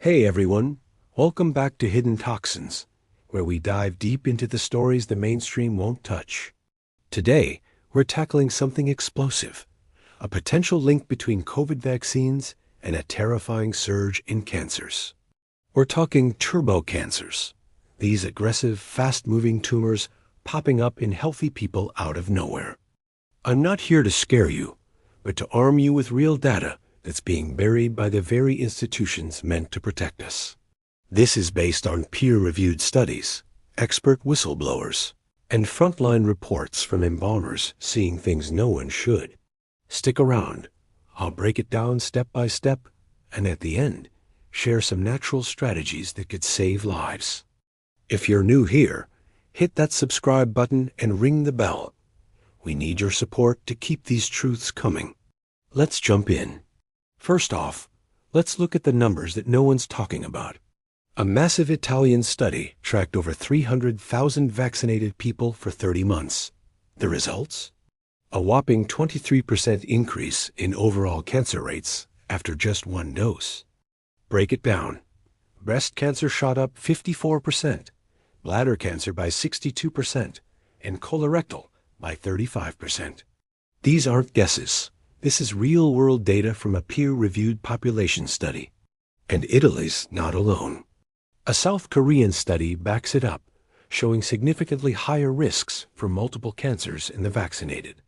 Hey everyone, welcome back to Hidden Toxins, where we dive deep into the stories the mainstream won't touch. Today, we're tackling something explosive, a potential link between COVID vaccines and a terrifying surge in cancers. We're talking turbo cancers, these aggressive, fast-moving tumors popping up in healthy people out of nowhere. I'm not here to scare you, but to arm you with real data that's being buried by the very institutions meant to protect us. This is based on peer-reviewed studies, expert whistleblowers, and frontline reports from embalmers seeing things no one should. Stick around. I'll break it down step by step, and at the end, share some natural strategies that could save lives. If you're new here, hit that subscribe button and ring the bell. We need your support to keep these truths coming. Let's jump in. First off, let's look at the numbers that no one's talking about. A massive Italian study tracked over 300,000 vaccinated people for 30 months. The results? A whopping 23% increase in overall cancer rates after just one dose. Break it down. Breast cancer shot up 54%, bladder cancer by 62%, and colorectal by 35%. These aren't guesses. This is real-world data from a peer-reviewed population study. And Italy's not alone. A South Korean study backs it up, showing significantly higher risks for multiple cancers in the vaccinated.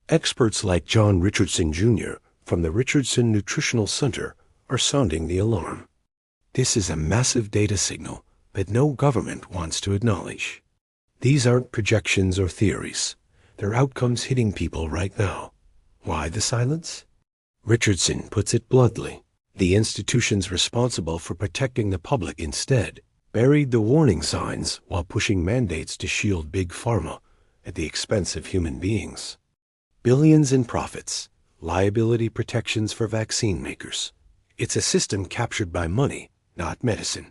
Experts like John Richardson Jr. from the Richardson Nutritional Center are sounding the alarm. This is a massive data signal that no government wants to acknowledge. These aren't projections or theories. They're outcomes hitting people right now. Why the silence? Richardson puts it bluntly. The institutions responsible for protecting the public instead buried the warning signs while pushing mandates to shield big pharma at the expense of human beings. Billions in profits, liability protections for vaccine makers. It's a system captured by money, not medicine.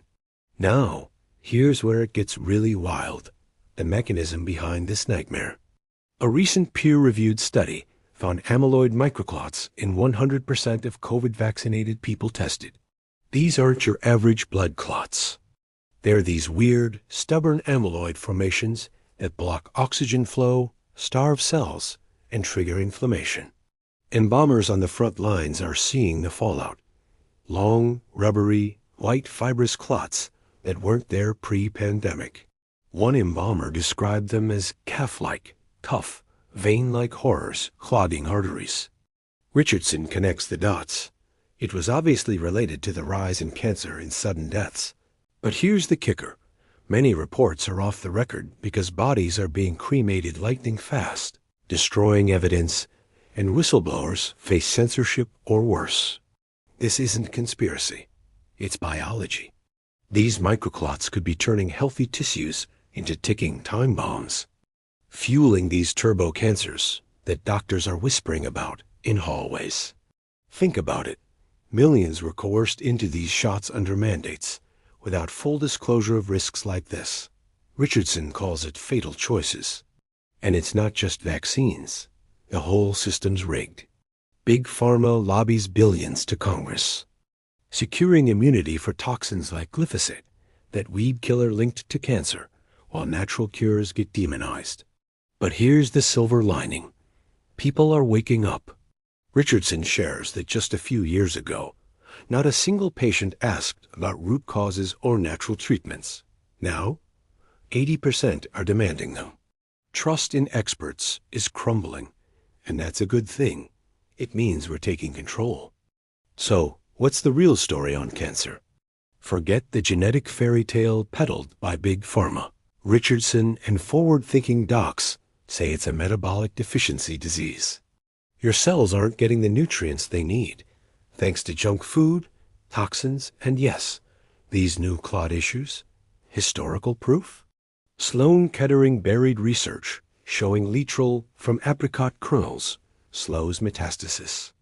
Now, here's where it gets really wild. The mechanism behind this nightmare. A recent peer-reviewed study found amyloid microclots in 100% of COVID-vaccinated people tested. These aren't your average blood clots. They're these weird, stubborn amyloid formations that block oxygen flow, starve cells, and trigger inflammation. Embalmers on the front lines are seeing the fallout. Long, rubbery, white fibrous clots that weren't there pre-pandemic. One embalmer described them as calf-like, tough, vein-like horrors clogging arteries. Richardson connects the dots. It was obviously related to the rise in cancer and sudden deaths. But here's the kicker. Many reports are off the record because bodies are being cremated lightning fast, destroying evidence, and whistleblowers face censorship or worse. This isn't conspiracy. It's biology. These microclots could be turning healthy tissues into ticking time bombs, fueling these turbo cancers that doctors are whispering about in hallways. Think about it. Millions were coerced into these shots under mandates, without full disclosure of risks like this. Richardson calls it fatal choices. And it's not just vaccines. The whole system's rigged. Big Pharma lobbies billions to Congress, securing immunity for toxins like glyphosate, that weed killer linked to cancer, while natural cures get demonized. But here's the silver lining. People are waking up. Richardson shares that just a few years ago, not a single patient asked about root causes or natural treatments. Now, 80% are demanding them. Trust in experts is crumbling, and that's a good thing. It means we're taking control. So, what's the real story on cancer? Forget the genetic fairy tale peddled by Big Pharma. Richardson and forward-thinking docs say it's a metabolic deficiency disease. Your cells aren't getting the nutrients they need, thanks to junk food, toxins, and yes, these new clot issues. Historical proof? Sloan Kettering buried research showing Letrol from apricot kernels slows metastasis.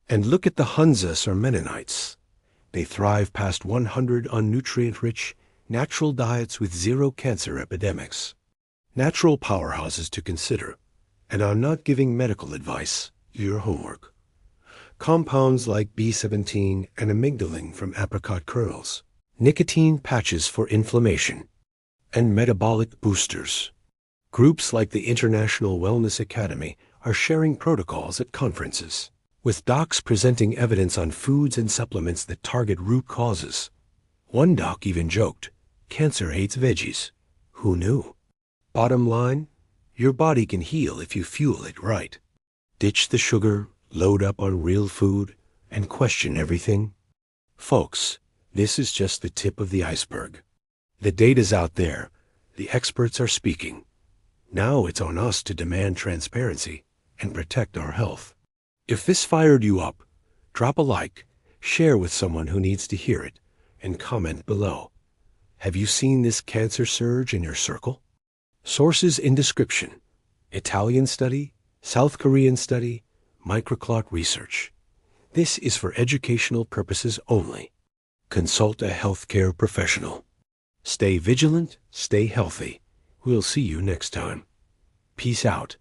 And look at the Hunzas or Mennonites. They thrive past 100 on nutrient-rich, natural diets with zero cancer epidemics. Natural powerhouses to consider, and I'm not giving medical advice, your homework. Compounds like B17 and amygdalin from apricot kernels nicotine patches for inflammation, and metabolic boosters. Groups like the International Wellness Academy are sharing protocols at conferences, with docs presenting evidence on foods and supplements that target root causes. One doc even joked, "Cancer hates veggies." Who knew? Bottom line, your body can heal if you fuel it right. Ditch the sugar, load up on real food, and question everything. Folks, this is just the tip of the iceberg. The data's out there. The experts are speaking. Now it's on us to demand transparency and protect our health. If this fired you up, drop a like, share with someone who needs to hear it, and comment below. Have you seen this cancer surge in your circle? Sources in description: Italian study, South Korean study, microclot research. This is for educational purposes only. Consult a healthcare professional. Stay vigilant, stay healthy. We'll see you next time. Peace out.